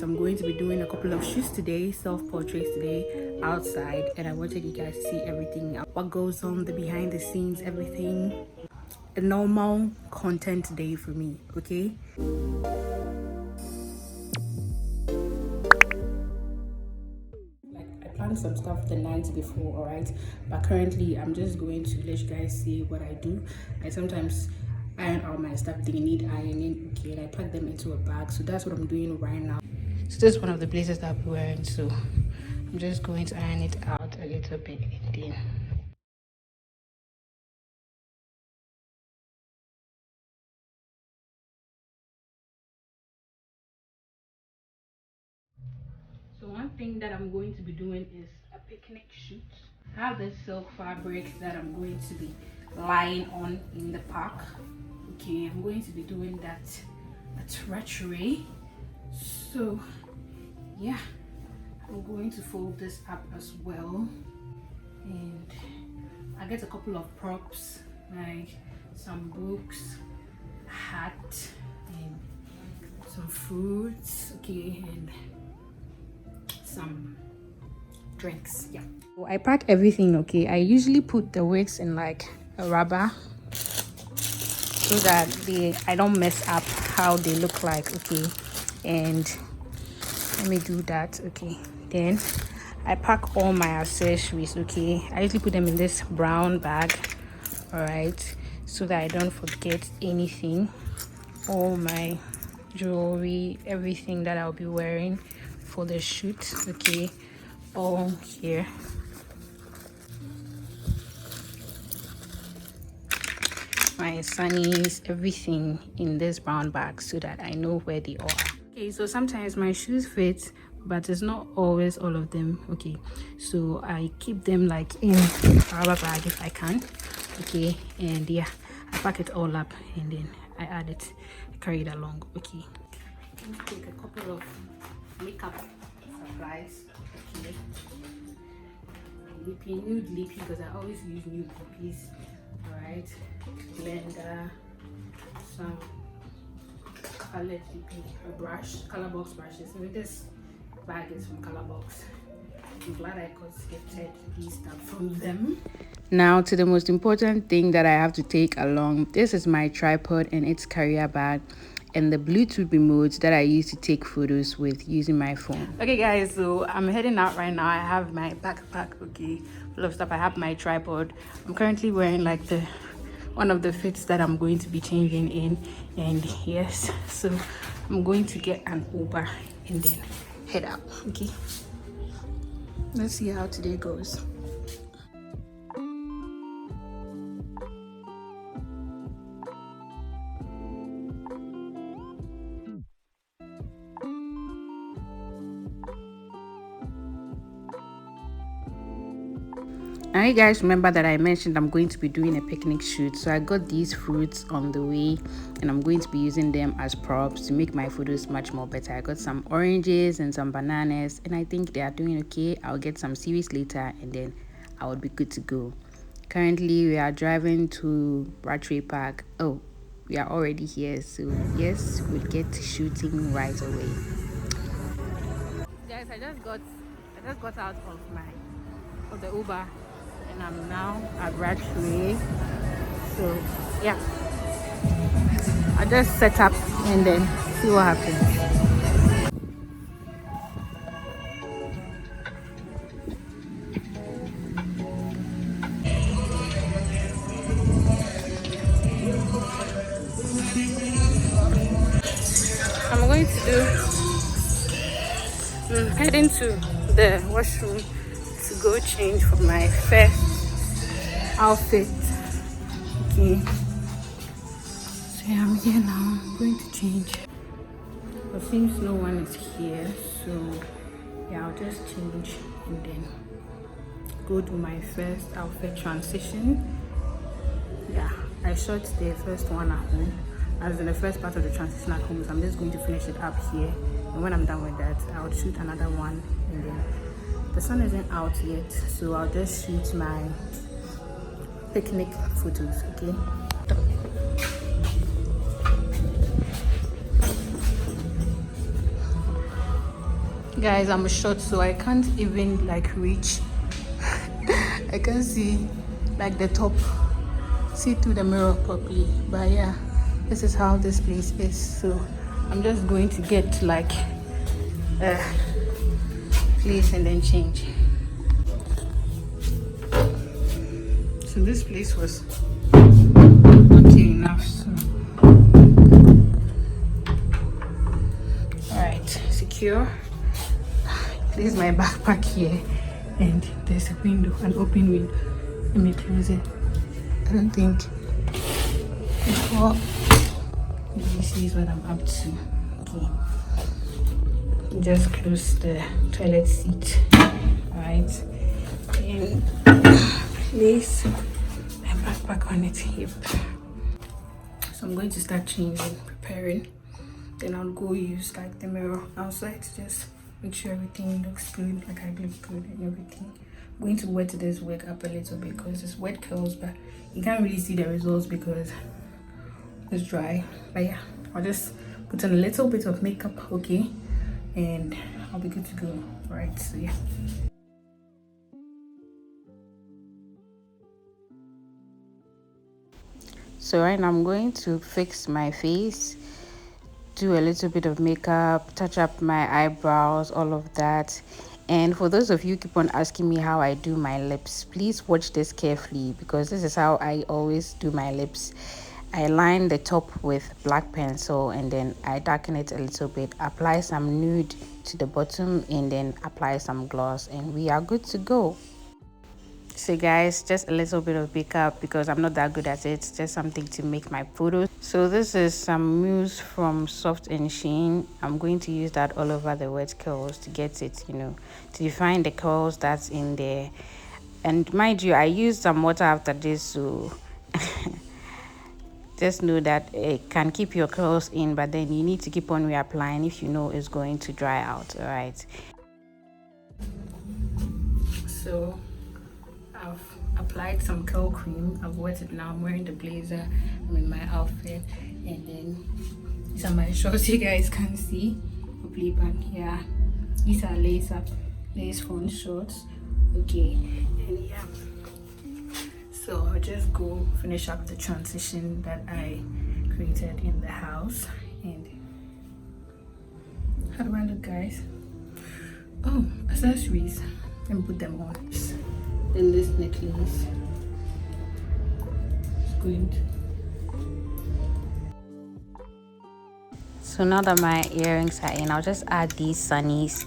I'm going to be doing a couple of shoots today, self-portraits today outside, and I wanted you guys to see everything, what goes on, the behind the scenes, everything. A normal content day for me, okay? Like, I planned some stuff the night before, alright? But currently I'm just going to let you guys see what I do. I sometimes iron out my stuff, they need ironing, okay, and I pack them into a bag. So that's what I'm doing right now. So this is one of the blazers that I'll be wearing, so I'm just going to iron it out a little bit and then so one thing that I'm going to be doing is a picnic shoot. I have this silk fabric that I'm going to be lying on in the park. Okay, I'm going to be doing that at retro. So yeah, I'm going to fold this up as well, and I get a couple of props like some books, hat, and some fruits, okay, and some drinks. Yeah, so I pack everything, okay. I usually put the wigs in like a rubber so that I don't mess up how they look like, okay. And let me do that, okay. Then I pack all my accessories, okay. I usually put them in this brown bag, all right, so that I don't forget anything. All my jewelry, everything that I'll be wearing for the shoot, okay, all here. My sunnies, everything in this brown bag so that I know where they are. Okay, so sometimes my shoes fit, but it's not always all of them, okay. So I keep them like in a rubber bag if I can, okay. And yeah, I pack it all up and then I add it, I carry it along, okay. Let me take a couple of makeup supplies, okay. Lippy, nude lippy, because I always use nude lippies, all right. Blender, some colored lippy, a brush, color box brushes. So this bag is from color box. I'm glad I got gifted these stuff from them. Now to the most important thing that I have to take along. This is my tripod and its carrier bag, and the Bluetooth remote that I use to take photos with using my phone. Okay guys, so I'm heading out right now. I have my backpack, okay, full of stuff. I have my tripod. I'm currently wearing like one of the fits that I'm going to be changing in, and yes, so I'm going to get an Uber and then head out, okay. Let's see how today goes. Now you guys remember that I mentioned I'm going to be doing a picnic shoot, so I got these fruits on the way and I'm going to be using them as props to make my photos much more better. I got some oranges and some bananas and I think they are doing okay. I'll get some series later and then I would be good to go. Currently we are driving to Rattray Park. Oh, we are already here, so yes, we'll get shooting right away. Guys, I just got out of the Uber and I'm now at Rattray. So yeah, I just set up and then see what happens. I'm going to head into the washroom to go change for my first outfit, okay. So yeah, I'm here now. I'm going to change, but since no one is here, so yeah, I'll just change and then go do my first outfit transition. Yeah, I shot the first one at home, as in the first part of the transition at home, so I'm just going to finish it up here, and when I'm done with that I'll shoot another one, and then the sun isn't out yet, so I'll just shoot my picnic photos, okay. Guys, I'm short, so I can't even like reach. I can't see like the top, see through the mirror properly. But yeah, this is how this place is. So I'm just going to get like a place and then change. So this place was okay enough. So all right, secure. Place my backpack here, and there's a window, an open window. Let me close it. I don't think before this is what I'm up to. Okay, just close the toilet seat. All right, and place my backpack on its hip. So I'm going to start changing, preparing. Then I'll go use like the mirror outside to just make sure everything looks good, like I look good and everything. I'm going to wet this wig up a little bit because it's wet curls, but you can't really see the results because it's dry. But yeah, I'll just put on a little bit of makeup, okay, and I'll be good to go. Right, so yeah. So right now I'm going to fix my face, do a little bit of makeup, touch up my eyebrows, all of that. And for those of you who keep on asking me how I do my lips, please watch this carefully because this is how I always do my lips. I line the top with black pencil and then I darken it a little bit, apply some nude to the bottom and then apply some gloss, and we are good to go. So guys, just a little bit of makeup because I'm not that good at it, just something to make my photos. So this is some mousse from Soft and Sheen. I'm going to use that all over the wet curls to get it, you know, to define the curls that's in there. And mind you, I used some water after this, so just know that it can keep your curls in, but then you need to keep on reapplying if you know it's going to dry out. All right, so I've applied some curl cream. I've wet it now. I'm wearing the blazer. I'm in my outfit, and then these are my shorts. You guys can see properly, but yeah, these are lace front shorts. Okay, and yeah. So I'll just go finish up the transition that I created in the house. And how do I look, guys? Oh, accessories. Let me put them on. Then this necklace is good. So now that my earrings are in, I'll just add these sunnies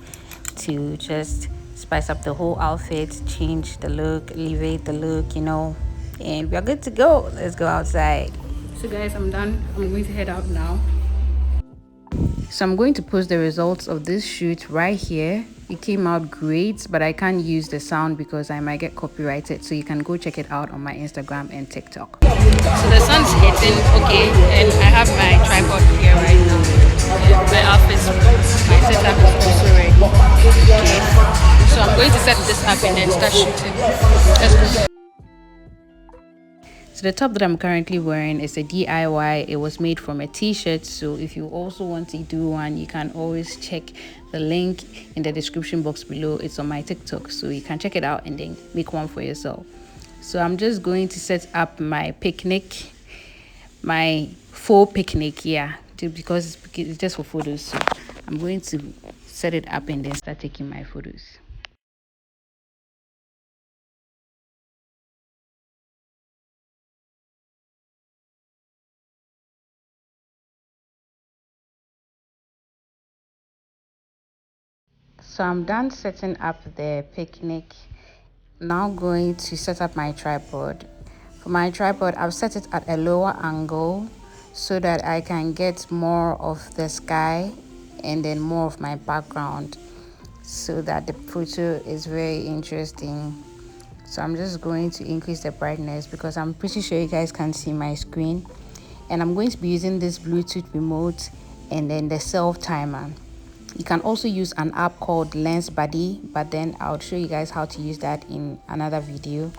to just spice up the whole outfit, change the look, elevate the look, you know, and we're good to go. Let's go outside. So guys, I'm done. I'm going to head out now. So I'm going to post the results of this shoot right here. It came out great, but I can't use the sound because I might get copyrighted, so you can go check it out on my Instagram and TikTok. So the sun's hitting, okay, and I have my tripod here right now. And my outfit, my setup is also ready. Okay. So I'm going to set this up and then start shooting. Let's go. So the top that I'm currently wearing is a DIY. It was made from a t-shirt, so if you also want to do one, you can always check the link in the description box below. It's on my TikTok, so you can check it out and then make one for yourself. So I'm just going to set up my picnic, my faux picnic, yeah, because it's just for photos. So I'm going to set it up and then start taking my photos. So I'm done setting up the picnic. Now going to set up my tripod. For my tripod, I've set it at a lower angle so that I can get more of the sky and then more of my background so that the photo is very interesting. So I'm just going to increase the brightness because I'm pretty sure you guys can see my screen. And I'm going to be using this Bluetooth remote and then the self timer. You can also use an app called Lens Buddy, but then I'll show you guys how to use that in another video.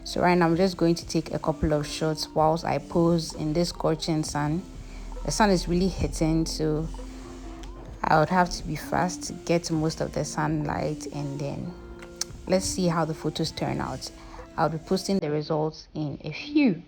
So right now I'm just going to take a couple of shots whilst I pose in this scorching sun. The sun is really hitting, so I would have to be fast to get most of the sunlight, and then let's see how the photos turn out. I'll be posting the results in a few.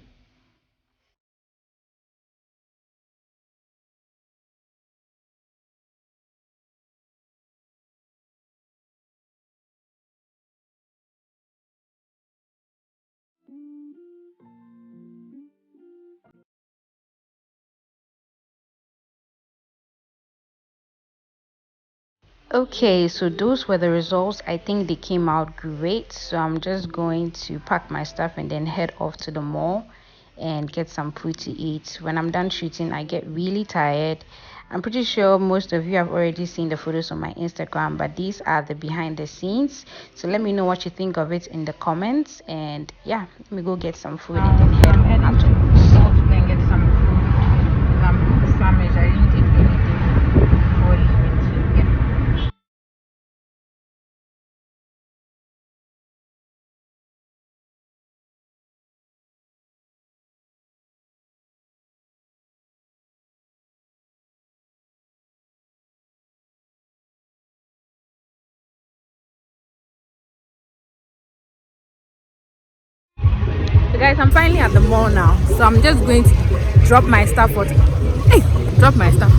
Okay, so those were the results. I think they came out great. So I'm just going to pack my stuff and then head off to the mall and get some food to eat. When I'm done shooting, I get really tired. I'm pretty sure most of you have already seen the photos on my Instagram, but these are the behind the scenes. So let me know what you think of it in the comments. And yeah, let me go get some food and then head home afterwards. To go and get some food. I'm famished. I didn't eat anything before leaving. So yeah. So guys, I'm finally at the mall now. So I'm just going to drop my stuff off. Hey, drop my stuff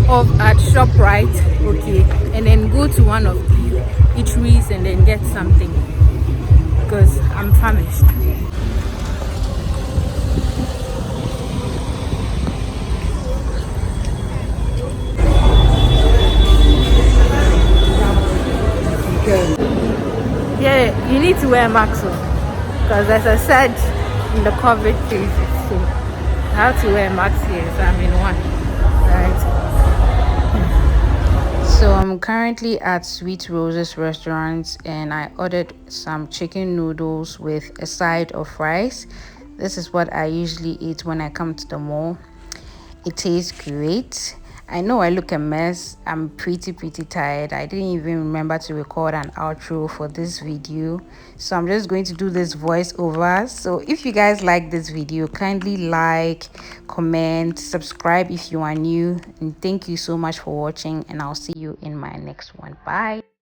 off at ShopRite, okay, and then go to one of the eateries and then get something because I'm famished. Yeah, you need to wear a mask because there's a surge in the COVID cases, so I have to wear a mask here, so I'm in one, right? So I'm currently at Sweet Rose's restaurant and I ordered some chicken noodles with a side of rice. This is what I usually eat when I come to the mall. It tastes great. I know I look a mess. I'm pretty tired. I didn't even remember to record an outro for this video, so I'm just going to do this voiceover. So if you guys like this video, kindly like, comment, subscribe if you are new, and thank you so much for watching, and I'll see you in my next one. Bye.